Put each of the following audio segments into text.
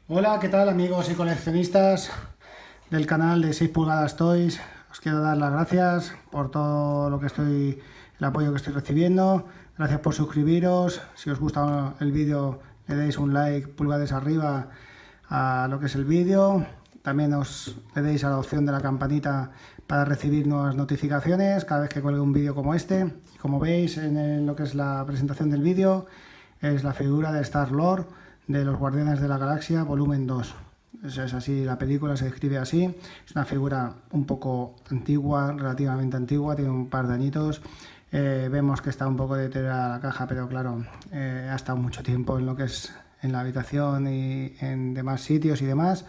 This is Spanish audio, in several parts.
Hola, ¿qué tal amigos y coleccionistas del canal de 6 pulgadas Toys? Os quiero dar las gracias por todo el apoyo que estoy recibiendo. Gracias por suscribiros. Si os gusta el vídeo, le deis un like, pulgares arriba a lo que es el vídeo. También os le deis a la opción de la campanita para recibir nuevas notificaciones cada vez que cuelgue un vídeo como este. Y como veis en lo que es la presentación del vídeo, es la figura de Star-Lord de los Guardianes de la Galaxia volumen 2. Es así, la película se describe así. Es una figura un poco antigua, relativamente antigua, tiene un par de añitos. Vemos que está un poco deteriorada la caja, pero claro, ha estado mucho tiempo en lo que es en la habitación y en demás sitios y demás.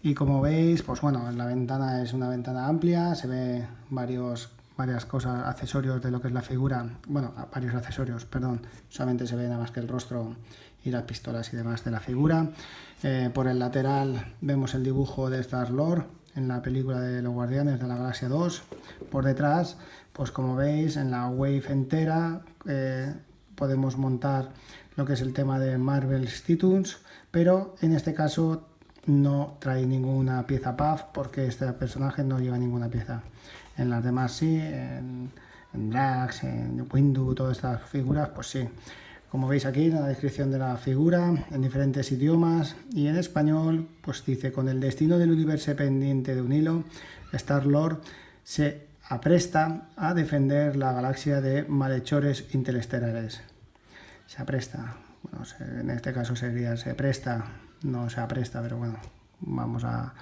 Y como veis, pues bueno, la ventana es una ventana amplia, se ve varias cosas, accesorios de lo que es la figura, bueno, varios accesorios, perdón, solamente se ve nada más que el rostro y las pistolas y demás de la figura. Por el lateral vemos el dibujo de Star-Lord en la película de los Guardianes de la Galaxia 2. Por detrás, pues como veis, en la wave entera podemos montar lo que es el tema de Marvel's Titans, pero en este caso no trae ninguna pieza PAF porque este personaje no lleva ninguna pieza. En las demás sí, en Drax, en Windu, todas estas figuras, pues sí. Como veis aquí en la descripción de la figura, en diferentes idiomas y en español, pues dice: con el destino del universo pendiente de un hilo, Star-Lord se apresta a defender la galaxia de malhechores interestelares. Se apresta, bueno, en este caso sería se presta, no se apresta, pero bueno, vamos a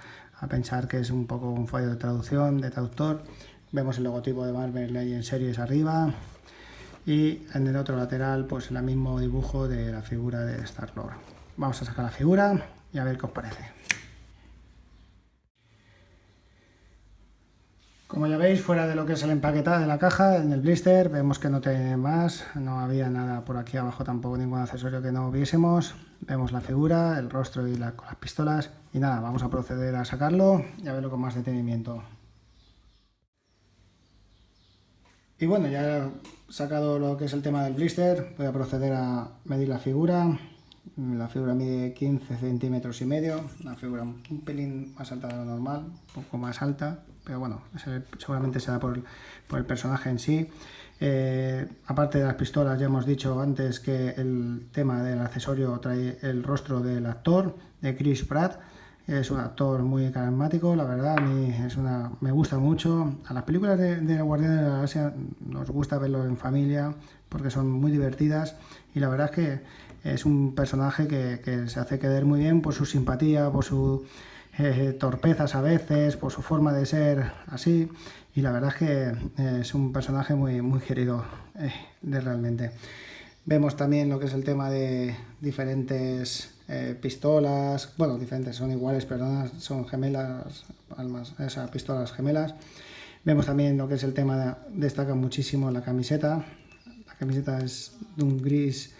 pensar que es un poco un fallo de traducción, de traductor. Vemos el logotipo de Marvel Legends Series arriba. Y en el otro lateral, pues el mismo dibujo de la figura de Star-Lord. Vamos a sacar la figura y a ver qué os parece. Como ya veis, fuera de lo que es el empaquetado de la caja, en el blister, vemos que no tiene más, no había nada por aquí abajo, tampoco ningún accesorio que no viésemos. Vemos la figura, el rostro y con las pistolas. Y nada, vamos a proceder a sacarlo y a verlo con más detenimiento. Y bueno, ya he sacado lo que es el tema del blister, voy a proceder a medir la figura. La figura mide 15 centímetros y medio, una figura un pelín más alta de lo normal, un poco más alta, pero bueno, seguramente será por el personaje en sí. Aparte de las pistolas, ya hemos dicho antes que el tema del accesorio trae el rostro del actor, de Chris Pratt. Es un actor muy carismático, la verdad, a mí me gusta mucho. A las películas de Guardianes de la Galaxia nos gusta verlo en familia porque son muy divertidas y la verdad es que es un personaje que se hace querer muy bien por su simpatía, por sus torpezas a veces, por su forma de ser así, y la verdad es que es un personaje muy querido realmente. Vemos también lo que es el tema de diferentes pistolas, bueno, diferentes, son iguales, perdona, son gemelas, esas pistolas gemelas. Vemos también lo que es el tema, destaca muchísimo la camiseta es de un gris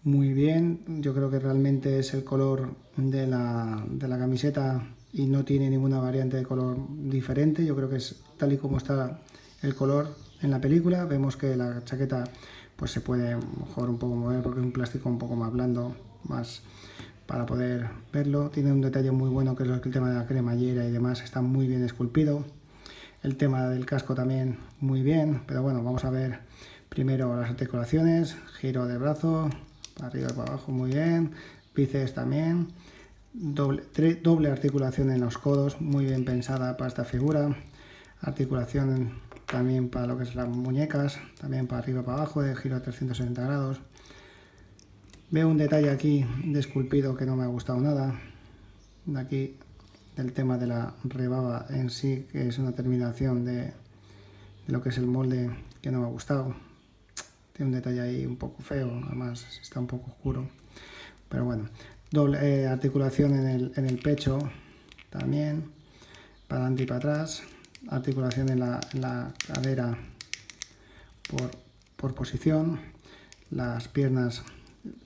muy bien, yo creo que realmente es el color de la camiseta y no tiene ninguna variante de color diferente, yo creo que es tal y como está el color en la película. Vemos que la chaqueta pues se puede mejor un poco mover porque es un plástico un poco más blando, más para poder verlo. Tiene un detalle muy bueno que es el tema de la cremallera y demás, está muy bien esculpido. El tema del casco también muy bien, pero bueno, vamos a ver primero las articulaciones, giro de brazo, para arriba y para abajo muy bien, bíceps también, doble articulación en los codos, muy bien pensada para esta figura, articulación también para lo que es las muñecas, también para arriba y para abajo, de giro a 360 grados. Veo un detalle aquí de esculpido que no me ha gustado nada, de aquí del tema de la rebaba en sí, que es una terminación de lo que es el molde que no me ha gustado. Tiene un detalle ahí un poco feo, además está un poco oscuro, pero bueno. Doble articulación en el pecho también, para adelante y para atrás, articulación en la cadera por posición, las piernas,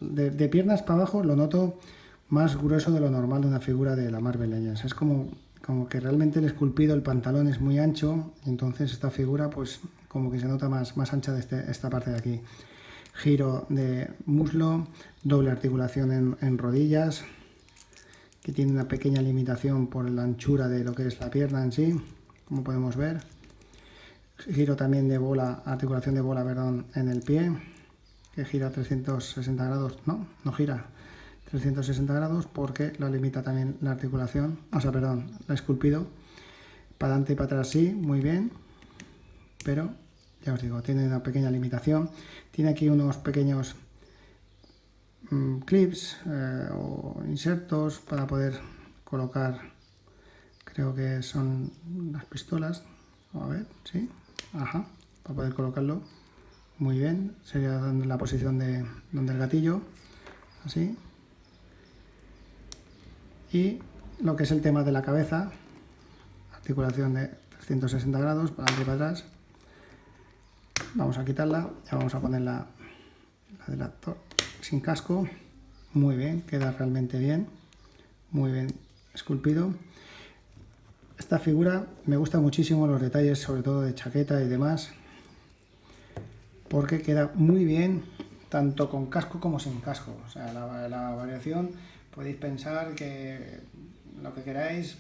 de piernas para abajo lo noto más grueso de lo normal de una figura de la Marvel Legends. Es como que realmente el esculpido, el pantalón es muy ancho, y entonces esta figura pues como que se nota más ancha de esta parte de aquí. Giro de muslo, doble articulación en rodillas, que tiene una pequeña limitación por la anchura de lo que es la pierna en sí, como podemos ver. Giro también de bola, articulación de bola, perdón, en el pie, que gira 360 grados, no gira 360 grados porque lo limita también la articulación, la esculpido, para adelante y para atrás sí, muy bien, pero ya os digo, tiene una pequeña limitación. Tiene aquí unos pequeños clips o insertos para poder colocar, creo que son las pistolas, a ver, sí, ajá, para poder colocarlo muy bien. Sería la posición de donde el gatillo, así. Y lo que es el tema de la cabeza, articulación de 360 grados para adelante y para atrás. Vamos a quitarla, ya vamos a poner la del actor sin casco. Muy bien, queda realmente bien, muy bien esculpido. Esta figura me gusta muchísimo los detalles, sobre todo de chaqueta y demás, porque queda muy bien tanto con casco como sin casco. O sea, la variación podéis pensar que lo que queráis,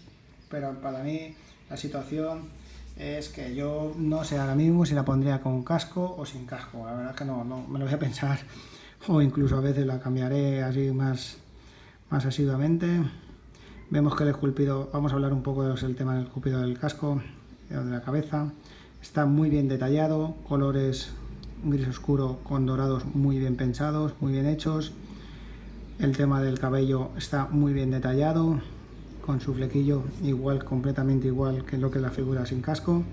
pero para mí la situación es que yo no sé ahora mismo si la pondría con casco o sin casco. La verdad es que no me lo voy a pensar, o incluso a veces la cambiaré así más asiduamente. Vemos que el esculpido, vamos a hablar un poco del tema del esculpido del casco, de la cabeza. Está muy bien detallado, colores gris oscuro con dorados muy bien pensados, muy bien hechos. El tema del cabello está muy bien detallado, con su flequillo igual, completamente igual que lo que es la figura sin casco.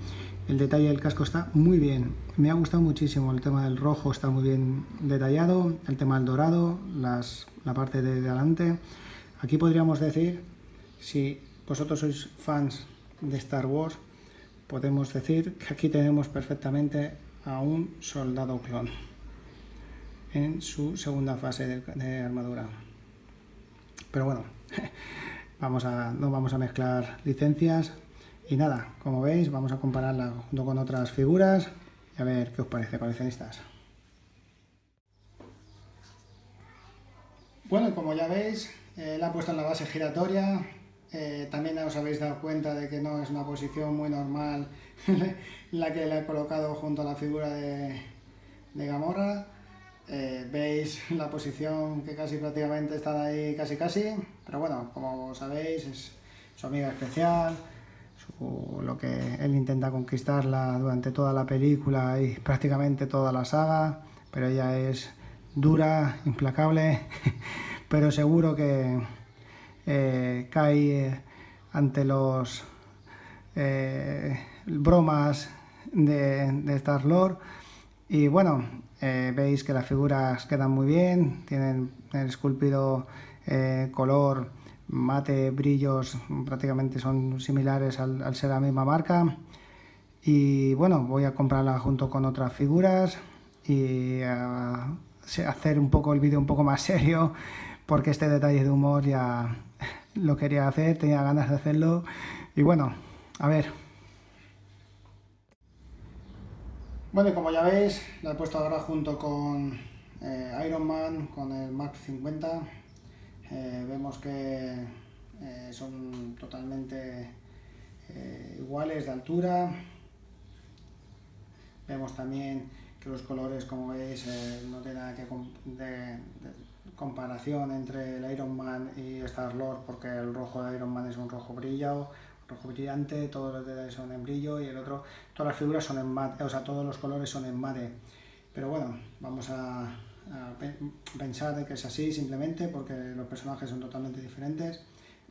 El detalle del casco está muy bien, me ha gustado muchísimo. El tema del rojo está muy bien detallado, el tema del dorado, la parte de adelante. Aquí podríamos decir, si vosotros sois fans de Star Wars, podemos decir que aquí tenemos perfectamente a un soldado clon en su segunda fase de armadura. Pero bueno, no vamos a mezclar licencias. Y nada, como veis, vamos a compararla junto con otras figuras y a ver qué os parece, coleccionistas. Bueno, como ya veis, la he puesto en la base giratoria. También os habéis dado cuenta de que no es una posición muy normal la que la he colocado junto a la figura de Gamorra. Veis la posición que casi prácticamente están ahí casi, pero bueno, como sabéis, es su amiga especial, lo que él intenta conquistarla durante toda la película y prácticamente toda la saga, pero ella es dura, implacable, pero seguro que cae ante los bromas de Star-Lord. Y bueno, veis que las figuras quedan muy bien, tienen el esculpido color, mate, brillos, prácticamente son similares al ser la misma marca. Y bueno, voy a comprarla junto con otras figuras y hacer un poco el vídeo un poco más serio, porque este detalle de humor ya lo quería hacer, tenía ganas de hacerlo. Y bueno, a ver. Bueno, y como ya veis, la he puesto ahora junto con Iron Man, con el Mark 50. Vemos que son totalmente iguales de altura. Vemos también que los colores, como veis, no tiene nada que de comparación entre el Iron Man y Star-Lord, porque el rojo de Iron Man es un rojo brillante, todos los detalles son en brillo, y el otro, todas las figuras son en mate, o sea, todos los colores son en mate. Pero bueno, vamos a pensar de que es así simplemente porque los personajes son totalmente diferentes.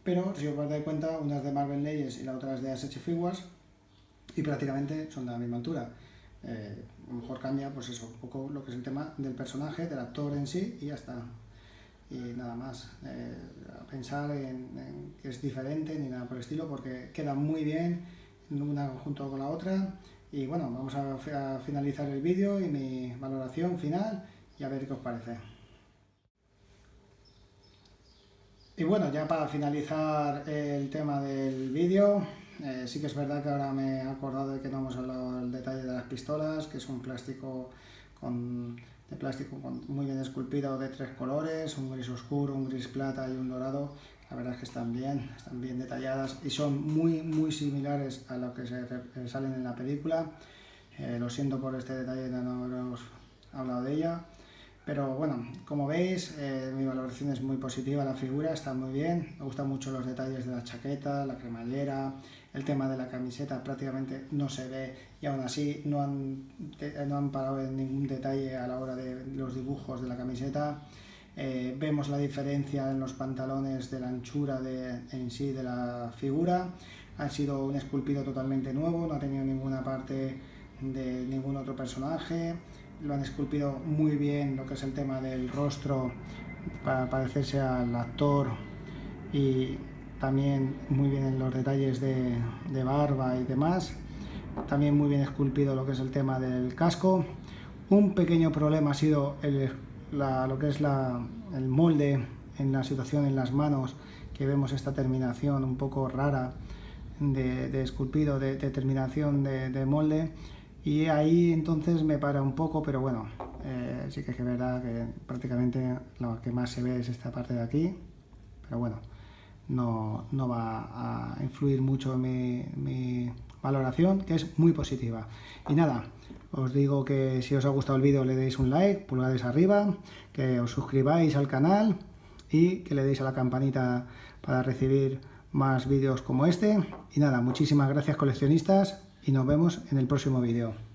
Pero si os dais cuenta, una es de Marvel Legends y la otra es de SH Figures, y prácticamente son de la misma altura. A lo mejor cambia, pues eso, un poco lo que es el tema del personaje, del actor en sí, y ya está. Y nada más, a pensar en que es diferente ni nada por el estilo, porque queda muy bien una junto con la otra. Y bueno, vamos a finalizar el vídeo y mi valoración final y a ver qué os parece. Y bueno, ya para finalizar el tema del vídeo, sí que es verdad que ahora me he acordado de que no hemos hablado del detalle de las pistolas, que es un plástico muy bien esculpido de 3 colores, un gris oscuro, un gris plata y un dorado, la verdad es que están bien detalladas y son muy similares a lo que salen en la película. Lo siento por este detalle de no haberos hablado de ella, pero bueno, como veis, mi valoración es muy positiva. La figura está muy bien, me gustan mucho los detalles de la chaqueta, la cremallera, el tema de la camiseta prácticamente no se ve, y aún así no han parado en ningún detalle a la hora de los dibujos de la camiseta. Vemos la diferencia en los pantalones de la anchura en sí de la figura. Ha sido un esculpido totalmente nuevo, no ha tenido ninguna parte de ningún otro personaje. Lo han esculpido muy bien lo que es el tema del rostro para parecerse al actor, y también muy bien en los detalles de barba y demás. También muy bien esculpido lo que es el tema del casco. Un pequeño problema ha sido lo que es el molde en la situación en las manos, que vemos esta terminación un poco rara de esculpido, de terminación de molde, y ahí entonces me para un poco, pero bueno, sí que es verdad que prácticamente lo que más se ve es esta parte de aquí, pero bueno, no va a influir mucho en mi valoración, que es muy positiva. Y nada, os digo que si os ha gustado el vídeo le deis un like, pulgares arriba, que os suscribáis al canal y que le deis a la campanita para recibir más vídeos como este. Y nada, muchísimas gracias, coleccionistas, y nos vemos en el próximo vídeo.